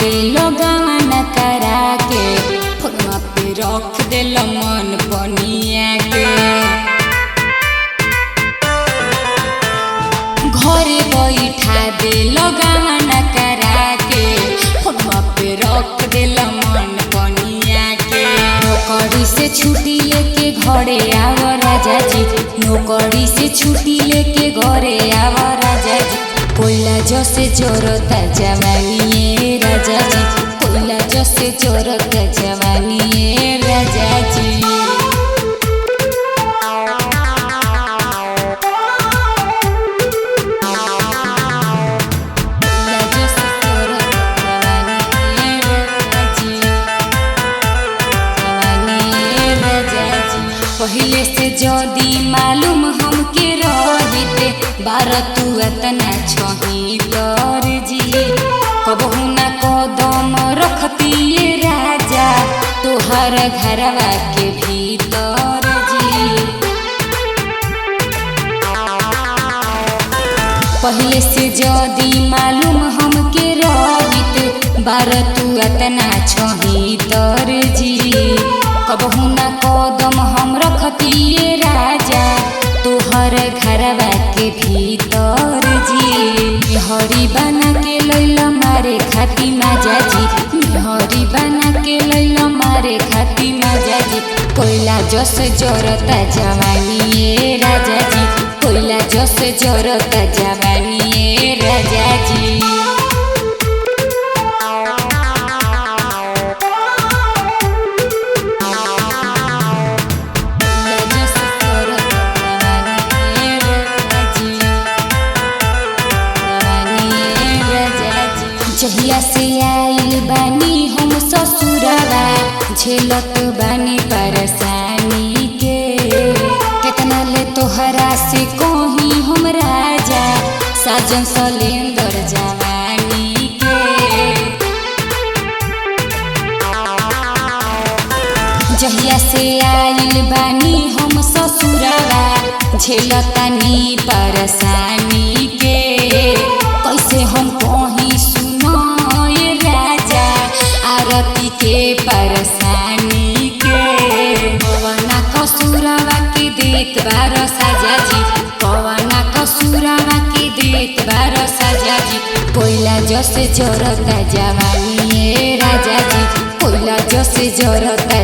दे गावन करा के फोनमा पे रख दिल मन पनिया के। घरे बैठा दे गावन करा के फोनमा पे रख दिल मन पनिया के। नौकरी से छुट्टी लेके घरे आव राजा जी, नौकरी से छुट्टी लेके घरे आव राजा जी। कोयला जैसे जोरता जवानी राजा जी, कोयला जैसे जोरता जवानी राजा जी। पहले से जदी मालूम हमके रहिते बार तू एतना छही कर जी। कबहू ना कदम रखती राजा तोहर घरवा के भीतर जी। पहले से जदी मालूम हमके रहिते बार तू एतना छही तर जी। कबहू ना कदम हम रखती राजा तोहर घरवा के भीतर जी। हरी बना के लैला मारे खाती माजा जी, हरी बना के लैला मारे खाती माजा जी। कोयला जस जोरता जवानी राजा जी, कोयला जस जोरता जवानी राजा जी। जहिया से आइल बानी हम ससुरवा झेलत बानी परेशानी के। कितना ले तोहरा से कहीं हम राजा साजन सलेंदर जवानी के। जहिया से आइल बानी हम ससुरवा झेलतानी परेशानी के। कैसे हम कहीं आरती के परेशानी के। कवना कसूरवा के देत बार साजा जी, कवना कसूरवा के देत बार साजा जी। कोयला जैसे जोरता जवानी राजा जी, कोयला जैसे जोरता